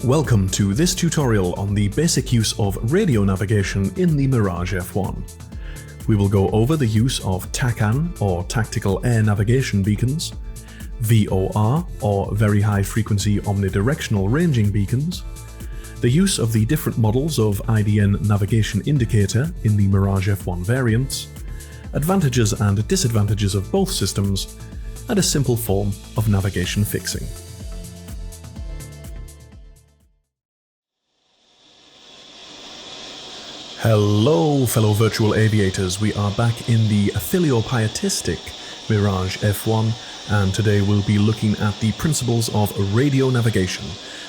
Welcome to this tutorial on the basic use of radio navigation in the Mirage F1. We will go over the use of TACAN or Tactical Air Navigation Beacons, VOR or Very High Frequency Omnidirectional Ranging Beacons, the use of the different models of IDN Navigation Indicator in the Mirage F1 variants, advantages and disadvantages of both systems, and a simple form of navigation fixing. Hello fellow virtual aviators, we are back in the filiopietistic Mirage F1 and today we'll be looking at the principles of radio navigation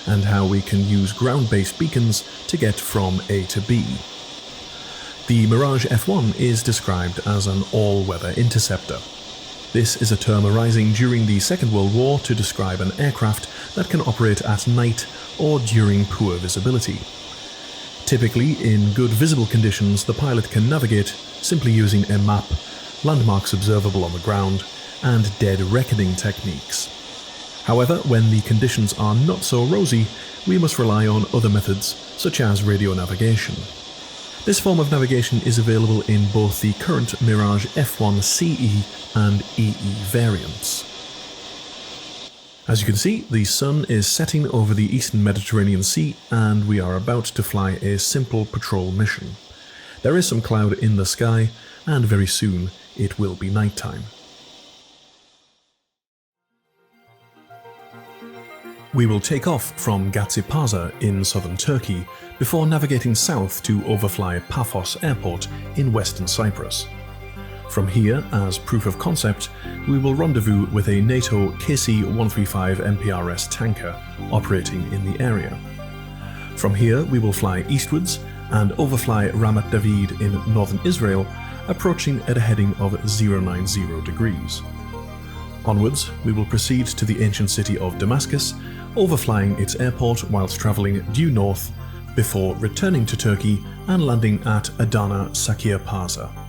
and how we can use ground-based beacons to get from A to B. The Mirage F1 is described as an all-weather interceptor. This is a term arising during the Second World War to describe an aircraft that can operate at night or during poor visibility. Typically, in good visible conditions, the pilot can navigate simply using a map, landmarks observable on the ground, and dead reckoning techniques. However, when the conditions are not so rosy, we must rely on other methods, such as radio navigation. This form of navigation is available in both the current Mirage F1 CE and EE variants. As you can see, the sun is setting over the eastern Mediterranean Sea and we are about to fly a simple patrol mission. There is some cloud in the sky and very soon it will be nighttime. We will take off from Gazipaşa in southern Turkey before navigating south to overfly Paphos Airport in western Cyprus. From here, as proof of concept, we will rendezvous with a NATO KC-135 MPRS tanker operating in the area. From here, we will fly eastwards and overfly Ramat David in northern Israel, approaching at a heading of 090 degrees. Onwards, we will proceed to the ancient city of Damascus, overflying its airport whilst travelling due north, before returning to Turkey and landing at Adana Sakirpaşa.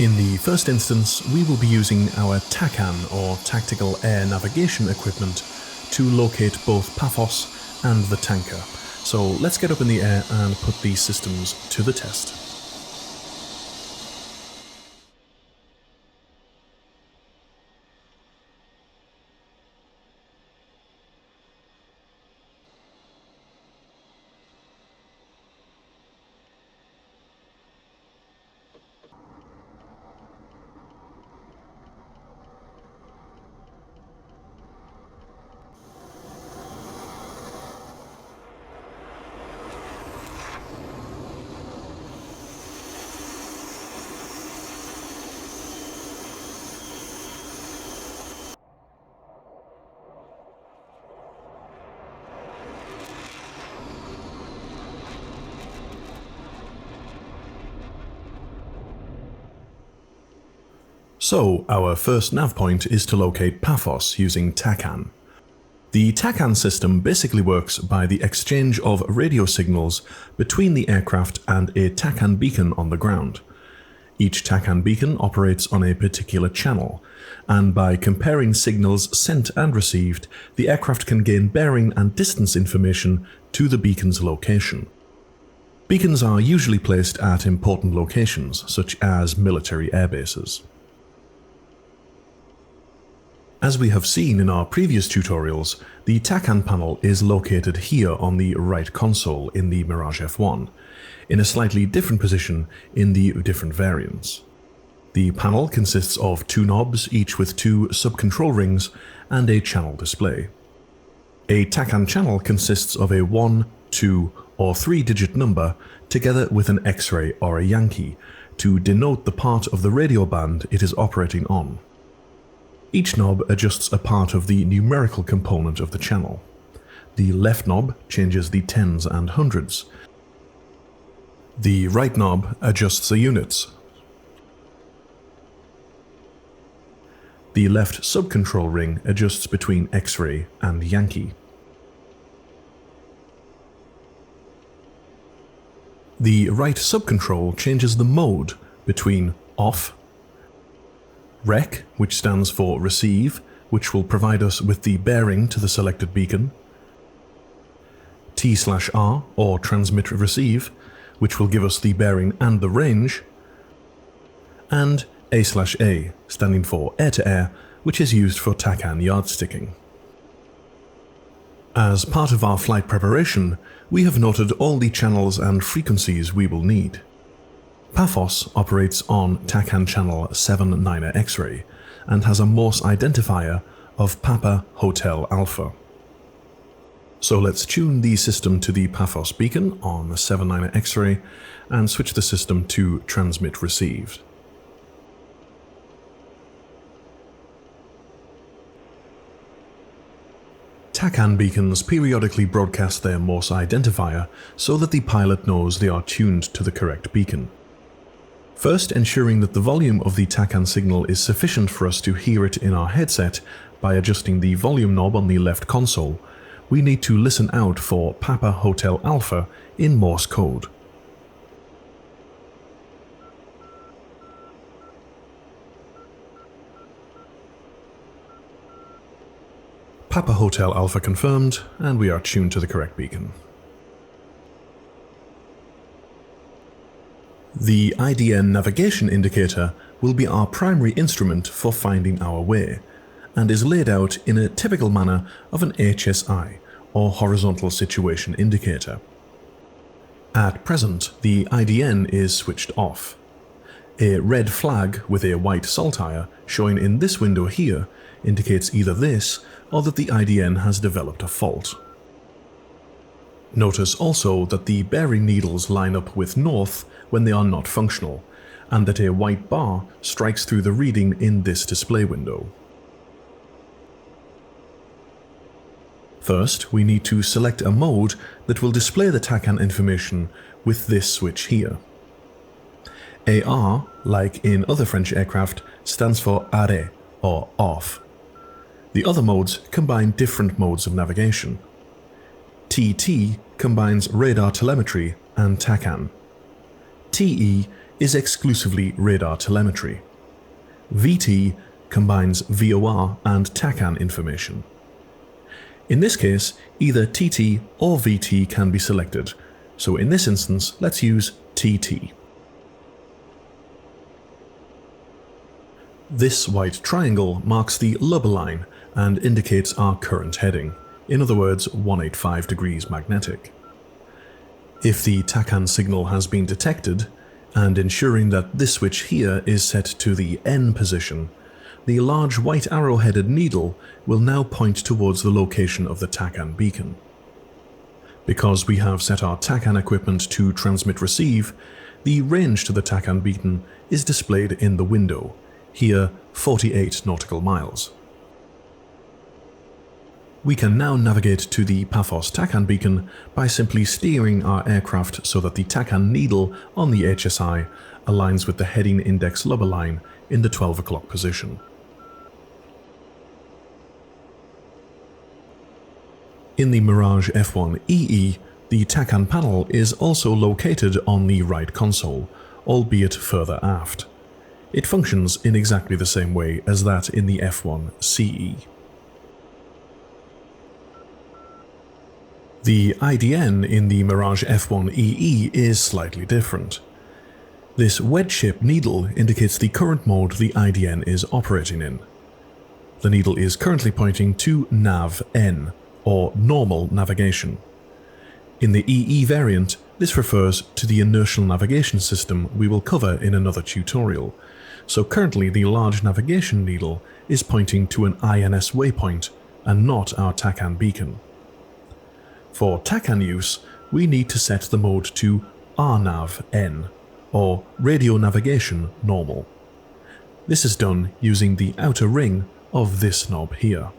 In the first instance, we will be using our TACAN or Tactical Air Navigation equipment to locate both Paphos and the tanker. So let's get up in the air and put these systems to the test. So, our first nav point is to locate Paphos using TACAN. The TACAN system basically works by the exchange of radio signals between the aircraft and a TACAN beacon on the ground. Each TACAN beacon operates on a particular channel, and by comparing signals sent and received, the aircraft can gain bearing and distance information to the beacon's location. Beacons are usually placed at important locations, such as military airbases. As we have seen in our previous tutorials, the TACAN panel is located here on the right console in the Mirage F1, in a slightly different position in the different variants. The panel consists of two knobs, each with two sub-control rings and a channel display. A TACAN channel consists of a 1, 2 or 3-digit number together with an X-ray or a Yankee to denote the part of the radio band it is operating on. Each knob adjusts a part of the numerical component of the channel. The left knob changes the tens and hundreds. The right knob adjusts the units. The left sub-control ring adjusts between X-ray and Yankee. The right subcontrol changes the mode between off, rec, which stands for receive, which will provide us with the bearing to the selected beacon, T/R, or transmit receive, which will give us the bearing and the range, and A/A, standing for air-to-air, which is used for TACAN yardsticking. As part of our flight preparation, we have noted all the channels and frequencies we will need. Paphos operates on TACAN channel 79er X-ray and has a Morse identifier of Papa Hotel Alpha. So let's tune the system to the Paphos beacon on 79er X-ray and switch the system to transmit received. TACAN beacons periodically broadcast their Morse identifier so that the pilot knows they are tuned to the correct beacon. First, ensuring that the volume of the TACAN signal is sufficient for us to hear it in our headset by adjusting the volume knob on the left console, we need to listen out for Papa Hotel Alpha in Morse code. Papa Hotel Alpha confirmed, and we are tuned to the correct beacon. The IDN navigation indicator will be our primary instrument for finding our way, and is laid out in a typical manner of an HSI, or horizontal situation indicator. At present, the IDN is switched off. A red flag with a white saltire showing in this window here indicates either this or that the IDN has developed a fault. Notice also that the bearing needles line up with north when they are not functional, and that a white bar strikes through the reading in this display window. First, we need to select a mode that will display the TACAN information with this switch here. AR, like in other French aircraft, stands for arrêt, or off. The other modes combine different modes of navigation. TT combines radar telemetry and TACAN. TE is exclusively radar telemetry. VT combines VOR and TACAN information. In this case, either TT or VT can be selected, so in this instance, let's use TT. This white triangle marks the lubber line and indicates our current heading, in other words 185 degrees magnetic. If the TACAN signal has been detected, and ensuring that this switch here is set to the N position, the large white arrow-headed needle will now point towards the location of the TACAN beacon. Because we have set our TACAN equipment to transmit-receive, the range to the TACAN beacon is displayed in the window, here 48 nautical miles. We can now navigate to the Paphos TACAN beacon by simply steering our aircraft so that the TACAN needle on the HSI aligns with the heading index lubber line in the 12 o'clock position. In the Mirage F1 EE, the TACAN panel is also located on the right console, albeit further aft. It functions in exactly the same way as that in the F1 CE. The IDN in the Mirage F1 EE is slightly different. This wedge-shaped needle indicates the current mode the IDN is operating in. The needle is currently pointing to Nav N, or normal navigation. In the EE variant, this refers to the inertial navigation system we will cover in another tutorial, so currently the large navigation needle is pointing to an INS waypoint and not our TACAN beacon. For TACAN use, we need to set the mode to RNAV N, or Radio Navigation Normal. This is done using the outer ring of this knob here.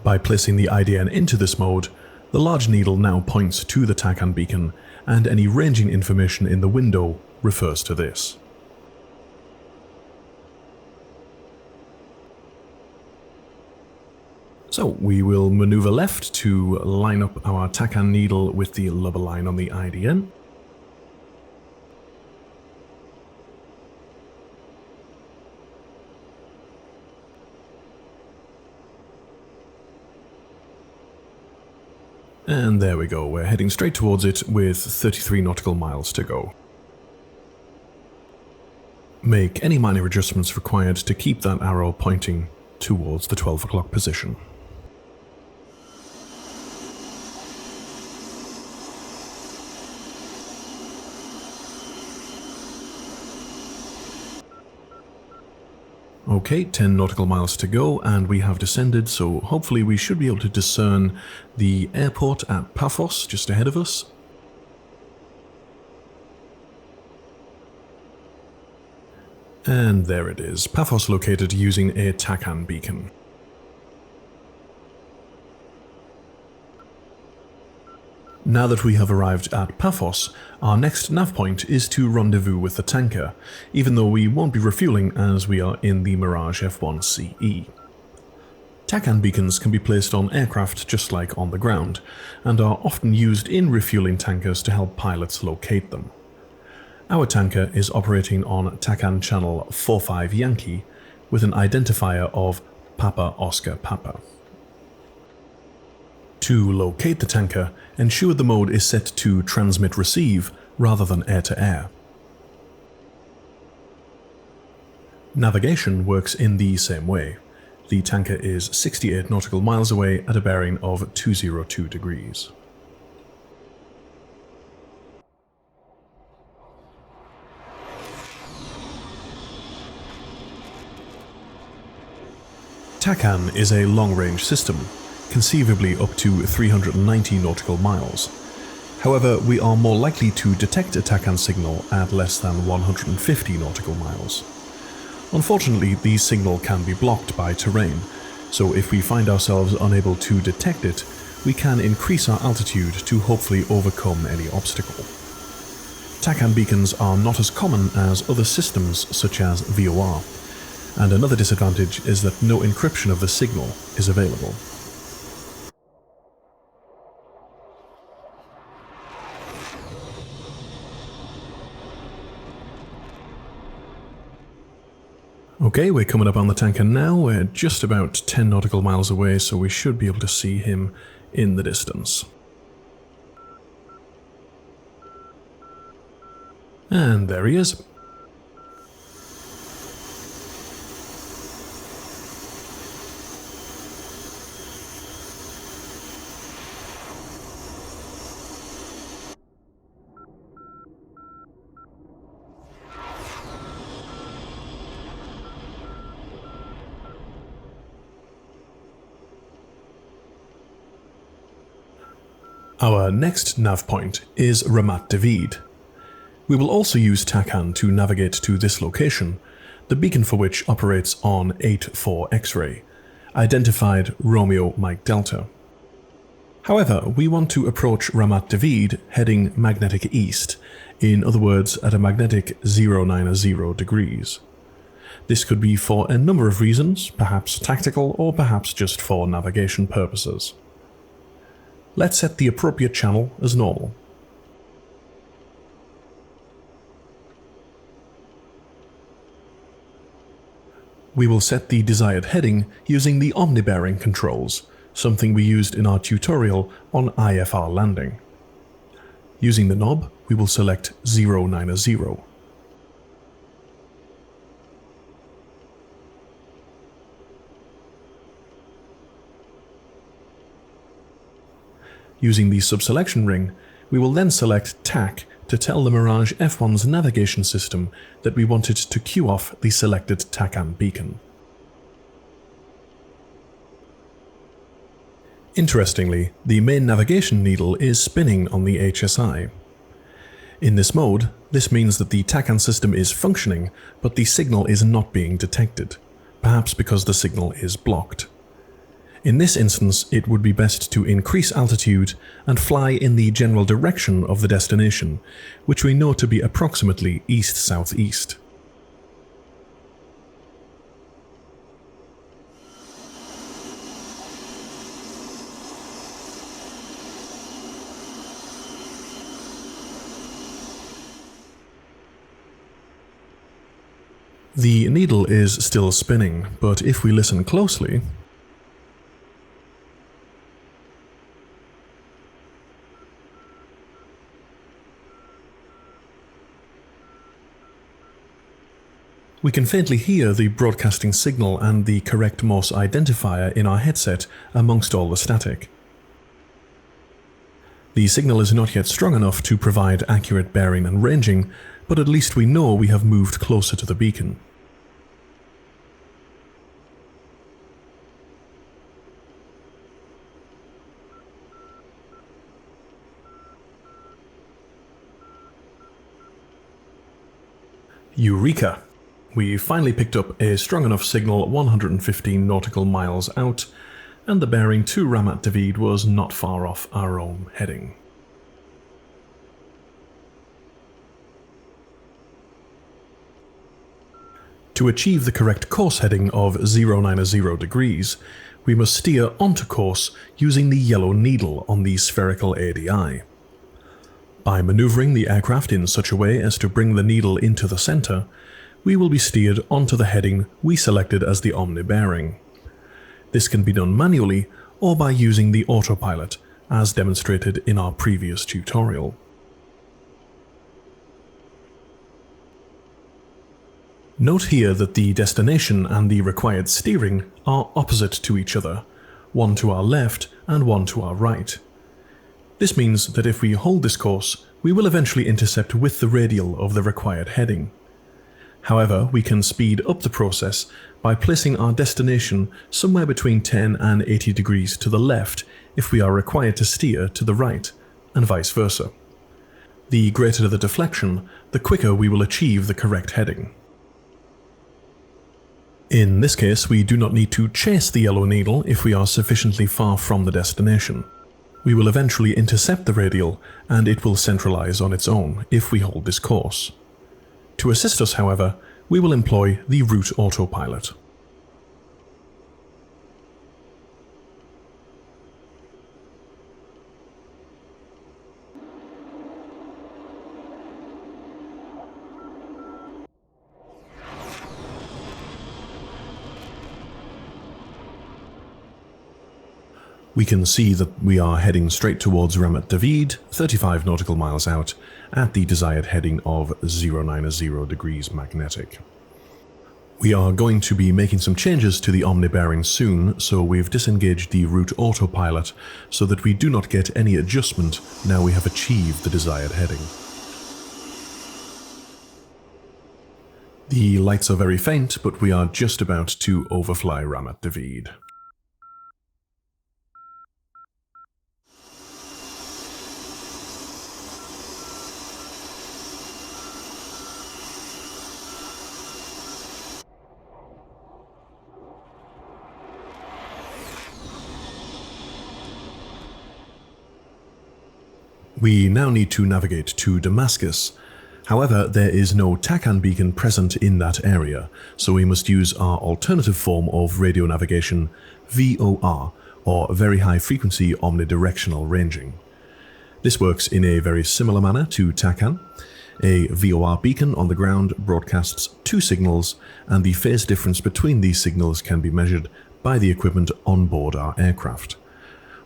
By placing the IDN into this mode, the large needle now points to the TACAN beacon, and any ranging information in the window refers to this. So we will maneuver left to line up our TACAN needle with the lubber line on the IDN. And there we go, we're heading straight towards it with 33 nautical miles to go. Make any minor adjustments required to keep that arrow pointing towards the 12 o'clock position. Okay, 10 nautical miles to go and we have descended, so hopefully we should be able to discern the airport at Paphos just ahead of us. And there it is, Paphos located using a TACAN beacon. Now that we have arrived at Paphos, our next nav point is to rendezvous with the tanker, even though we won't be refueling as we are in the Mirage F1 CE. TACAN beacons can be placed on aircraft just like on the ground, and are often used in refueling tankers to help pilots locate them. Our tanker is operating on TACAN channel 45 Yankee with an identifier of Papa Oscar Papa. To locate the tanker, ensure the mode is set to transmit-receive rather than air-to-air. Navigation works in the same way. The tanker is 68 nautical miles away at a bearing of 202 degrees. TACAN is a long-range system, conceivably up to 390 nautical miles. However, we are more likely to detect a TACAN signal at less than 150 nautical miles. Unfortunately, the signal can be blocked by terrain, so if we find ourselves unable to detect it, we can increase our altitude to hopefully overcome any obstacle. TACAN beacons are not as common as other systems such as VOR, and another disadvantage is that no encryption of the signal is available. Okay, we're coming up on the tanker now. We're just about 10 nautical miles away, so we should be able to see him in the distance. And there he is. Our next nav point is Ramat David. We will also use TACAN to navigate to this location, the beacon for which operates on 84 X-ray, identified Romeo Mike Delta. However, we want to approach Ramat David heading magnetic east, in other words at a magnetic 090 degrees. This could be for a number of reasons, perhaps tactical or perhaps just for navigation purposes. Let's set the appropriate channel as normal. We will set the desired heading using the omni-bearing controls, something we used in our tutorial on IFR landing. Using the knob, we will select 090. Using the subselection ring, we will then select TAC to tell the Mirage F1's navigation system that we want it to queue off the selected TACAN beacon. Interestingly, the main navigation needle is spinning on the HSI. In this mode, this means that the TACAN system is functioning, but the signal is not being detected, perhaps because the signal is blocked. In this instance, it would be best to increase altitude and fly in the general direction of the destination, which we know to be approximately east-southeast. The needle is still spinning, but if we listen closely, we can faintly hear the broadcasting signal and the correct Morse identifier in our headset amongst all the static. The signal is not yet strong enough to provide accurate bearing and ranging, but at least we know we have moved closer to the beacon. Eureka! We finally picked up a strong enough signal 115 nautical miles out, and the bearing to Ramat David was not far off our own heading. To achieve the correct course heading of 090 degrees, we must steer onto course using the yellow needle on the spherical ADI. By maneuvering the aircraft in such a way as to bring the needle into the center, we will be steered onto the heading we selected as the omni bearing. This can be done manually or by using the autopilot, as demonstrated in our previous tutorial. Note here that the destination and the required steering are opposite to each other, one to our left and one to our right. This means that if we hold this course, we will eventually intercept with the radial of the required heading. However, we can speed up the process by placing our destination somewhere between 10 and 80 degrees to the left if we are required to steer to the right, and vice versa. The greater the deflection, the quicker we will achieve the correct heading. In this case, we do not need to chase the yellow needle if we are sufficiently far from the destination. We will eventually intercept the radial, and it will centralize on its own if we hold this course. To assist us, however, we will employ the route autopilot. We can see that we are heading straight towards Ramat David, 35 nautical miles out, at the desired heading of 090 degrees magnetic. We are going to be making some changes to the omni bearing soon, so we've disengaged the route autopilot so that we do not get any adjustment now we have achieved the desired heading. The lights are very faint, but we are just about to overfly Ramat David. We now need to navigate to Damascus. However, there is no TACAN beacon present in that area, so we must use our alternative form of radio navigation, VOR, or Very High Frequency Omnidirectional Ranging. This works in a very similar manner to TACAN. A VOR beacon on the ground broadcasts two signals, and the phase difference between these signals can be measured by the equipment on board our aircraft.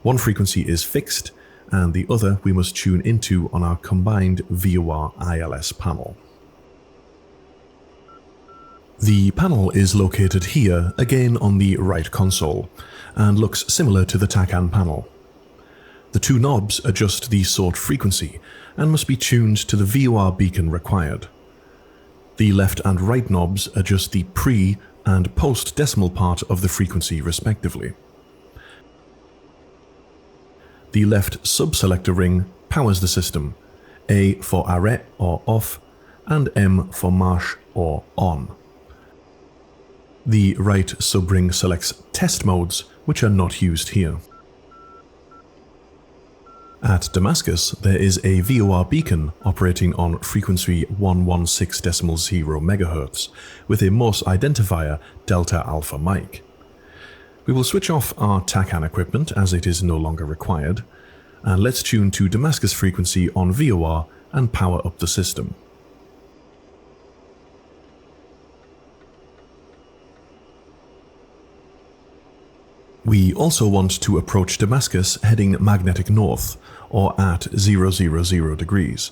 One frequency is fixed, and the other we must tune into on our combined VOR ILS panel. The panel is located here, again on the right console, and looks similar to the TACAN panel. The two knobs adjust the sought frequency and must be tuned to the VOR beacon required. The left and right knobs adjust the pre- and post-decimal part of the frequency respectively. The left subselector ring powers the system, A for arrêt or off, and M for marche or on. The right subring selects test modes, which are not used here. At Damascus, there is a VOR beacon operating on frequency 116.0 MHz with a Morse identifier Delta Alpha Mike. We will switch off our TACAN equipment as it is no longer required, and let's tune to Damascus frequency on VOR and power up the system. We also want to approach Damascus heading magnetic north, or at 000 degrees.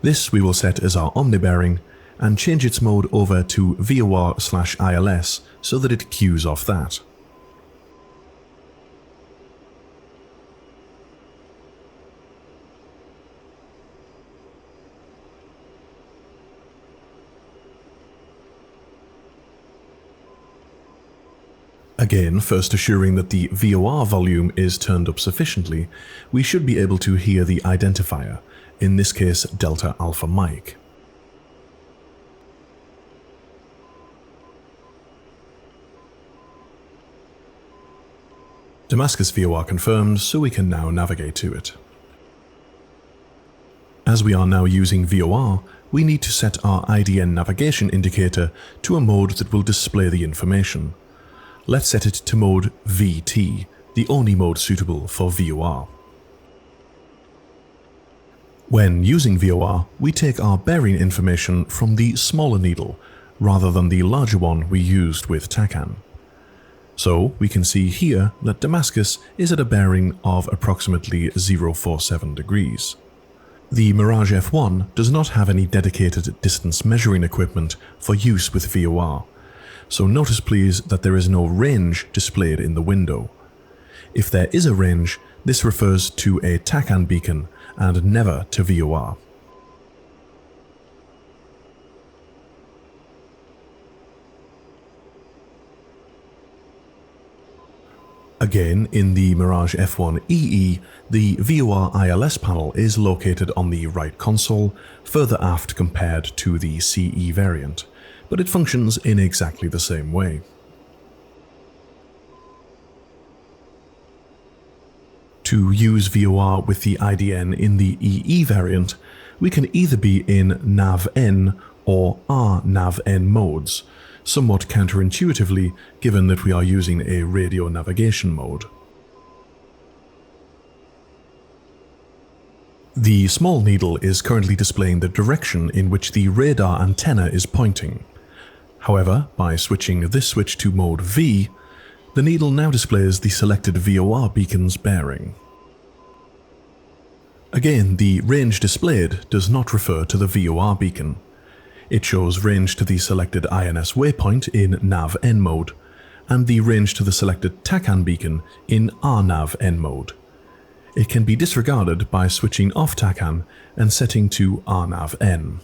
This we will set as our omni-bearing and change its mode over to VOR/ILS so that it cues off that. Again, first assuring that the VOR volume is turned up sufficiently, we should be able to hear the identifier, in this case Delta Alpha Mike. Damascus VOR confirmed, so we can now navigate to it. As we are now using VOR, we need to set our IDN navigation indicator to a mode that will display the information. Let's set it to mode VT, the only mode suitable for VOR. When using VOR, we take our bearing information from the smaller needle, rather than the larger one we used with TACAN. So we can see here that Damascus is at a bearing of approximately 047 degrees. The Mirage F1 does not have any dedicated distance measuring equipment for use with VOR, so notice please that there is no range displayed in the window. If there is a range, this refers to a TACAN beacon and never to VOR. Again, in the Mirage F1 EE, the VOR ILS panel is located on the right console, further aft compared to the CE variant, but it functions in exactly the same way. To use VOR with the IDN in the EE variant, we can either be in NAV-N or RNAV-N modes, somewhat counterintuitively given that we are using a radio navigation mode. The small needle is currently displaying the direction in which the radar antenna is pointing. However, by switching this switch to mode V, the needle now displays the selected VOR beacon's bearing. Again, the range displayed does not refer to the VOR beacon. It shows range to the selected INS waypoint in NAV-N mode, and the range to the selected TACAN beacon in RNAV-N mode. It can be disregarded by switching off TACAN and setting to RNAV-N.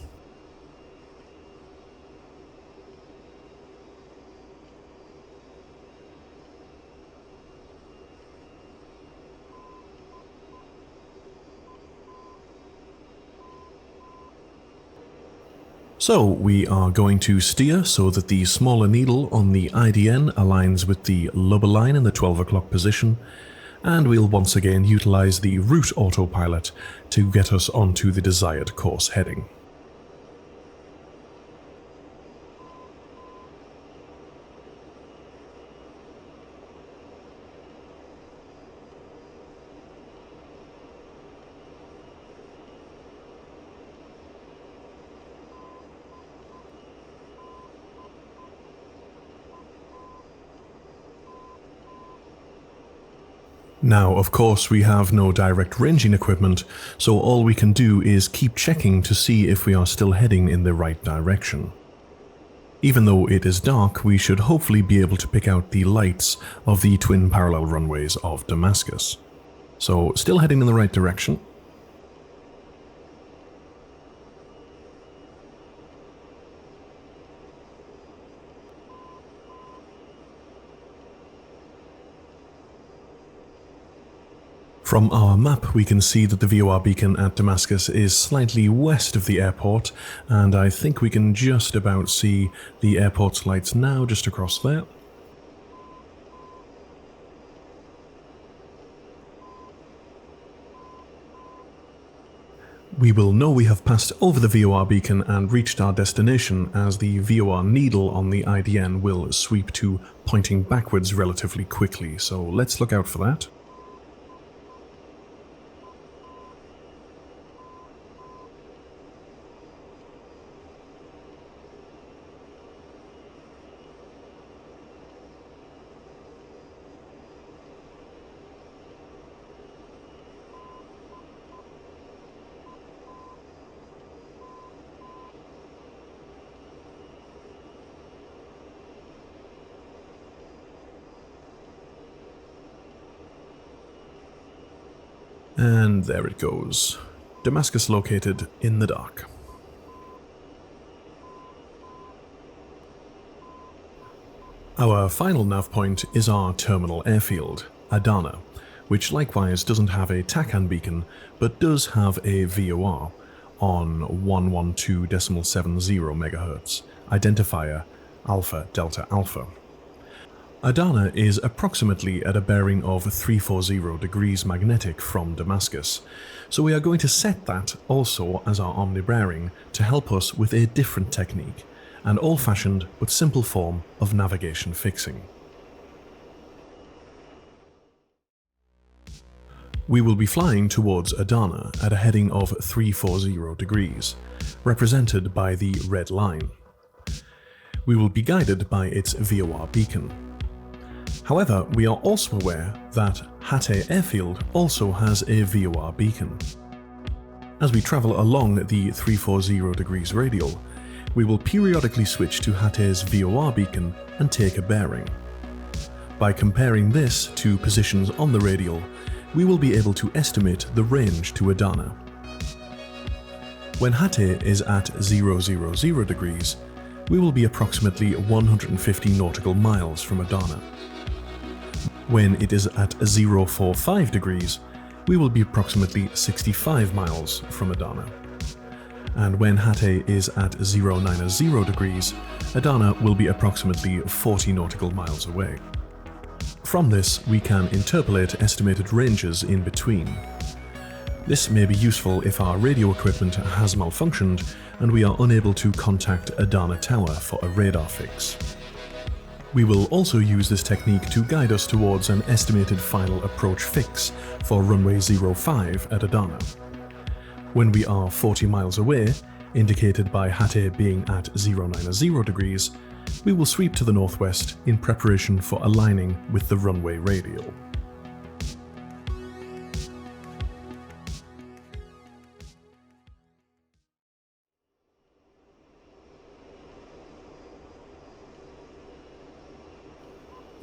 So we are going to steer so that the smaller needle on the IDN aligns with the lubber line in the 12 o'clock position, and we'll once again utilize the route autopilot to get us onto the desired course heading. Now, of course, we have no direct ranging equipment, so all we can do is keep checking to see if we are still heading in the right direction. Even though it is dark, we should hopefully be able to pick out the lights of the twin parallel runways of Damascus. So, still heading in the right direction. From our map we can see that the VOR beacon at Damascus is slightly west of the airport, and I think we can just about see the airport's lights now just across there. We will know we have passed over the VOR beacon and reached our destination as the VOR needle on the IDN will sweep to pointing backwards relatively quickly, so let's look out for that. And there it goes. Damascus located in the dark. Our final nav point is our terminal airfield, Adana, which likewise doesn't have a TACAN beacon, but does have a VOR on 112.70 MHz, identifier Alpha Delta Alpha. Adana is approximately at a bearing of 340 degrees magnetic from Damascus, so we are going to set that also as our omni bearing to help us with a different technique, an old-fashioned but simple form of navigation fixing. We will be flying towards Adana at a heading of 340 degrees, represented by the red line. We will be guided by its VOR beacon. However, we are also aware that Hatay Airfield also has a VOR beacon. As we travel along the 340 degrees radial, we will periodically switch to Hatay's VOR beacon and take a bearing. By comparing this to positions on the radial, we will be able to estimate the range to Adana. When Hatay is at 000 degrees, we will be approximately 150 nautical miles from Adana. When it is at 045 degrees, we will be approximately 65 miles from Adana. And when Hatay is at 090 degrees, Adana will be approximately 40 nautical miles away. From this, we can interpolate estimated ranges in between. This may be useful if our radio equipment has malfunctioned and we are unable to contact Adana Tower for a radar fix. We will also use this technique to guide us towards an estimated final approach fix for runway 05 at Adana. When we are 40 miles away, indicated by Hatay being at 090 degrees, we will sweep to the northwest in preparation for aligning with the runway radial.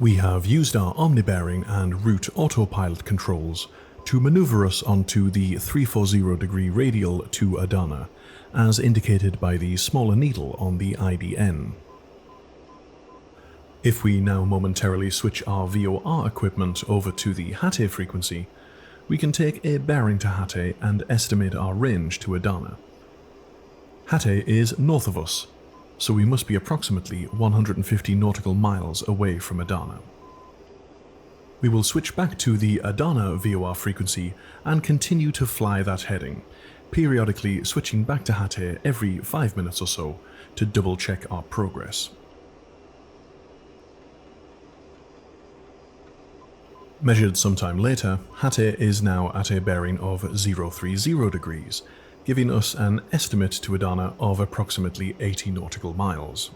We have used our omni-bearing and route autopilot controls to maneuver us onto the 340 degree radial to Adana, as indicated by the smaller needle on the IDN. If we now momentarily switch our VOR equipment over to the Hatay frequency, we can take a bearing to Hatay and estimate our range to Adana. Hatay is north of us, so we must be approximately 150 nautical miles away from Adana. We will switch back to the Adana VOR frequency and continue to fly that heading, periodically switching back to Hatay every 5 minutes or so to double check our progress. Measured sometime later, Hatay is now at a bearing of 030 degrees, giving us an estimate to Adana of approximately 80 nautical miles.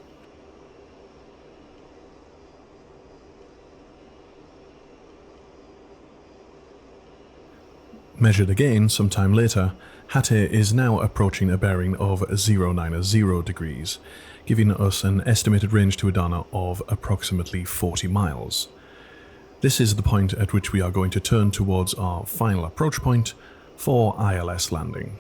Measured again sometime later, Hatay is now approaching a bearing of 090 degrees, giving us an estimated range to Adana of approximately 40 miles. This is the point at which we are going to turn towards our final approach point for ILS landing.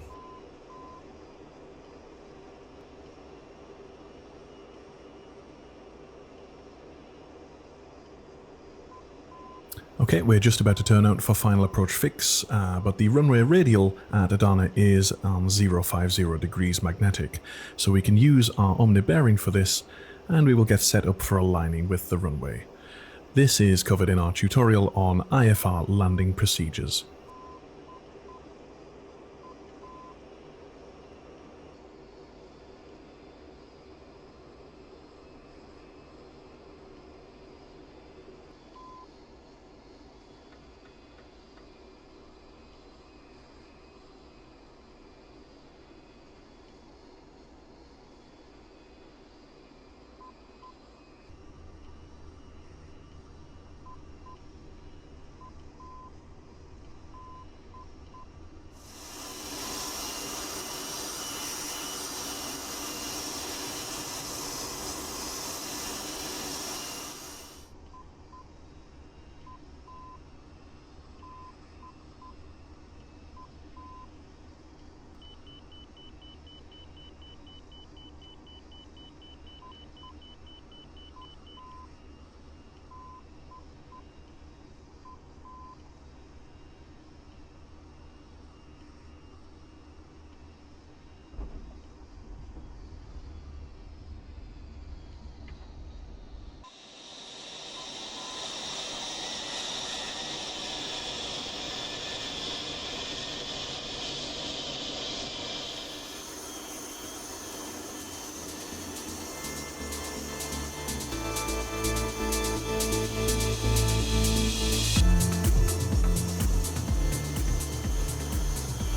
Okay, we're just about to turn out for final approach fix, but the runway radial at Adana is on 050 degrees magnetic, so we can use our omni bearing for this, and we will get set up for aligning with the runway. This is covered in our tutorial on IFR landing procedures.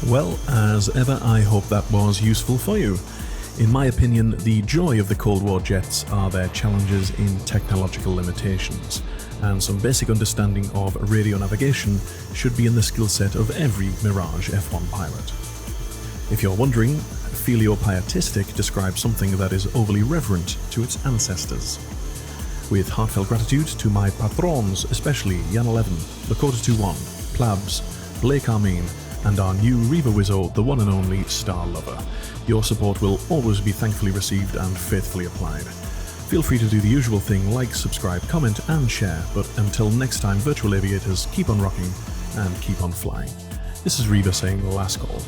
Well, as ever, I hope that was useful for you. In my opinion, the joy of the Cold War jets are their challenges in technological limitations, and some basic understanding of radio navigation should be in the skill set of every Mirage F1 pilot. If you're wondering, filiopietistic describes something that is overly reverent to its ancestors. With heartfelt gratitude to my patrons, especially Jan11, Lakota21, Plabs, Blake Armin, and our new Reiver Wizzo, the one and only Star Lover. Your support will always be thankfully received and faithfully applied. Feel free to do the usual thing, like, subscribe, comment, and share, but until next time, virtual aviators, keep on rocking and keep on flying. This is Reiver saying last call.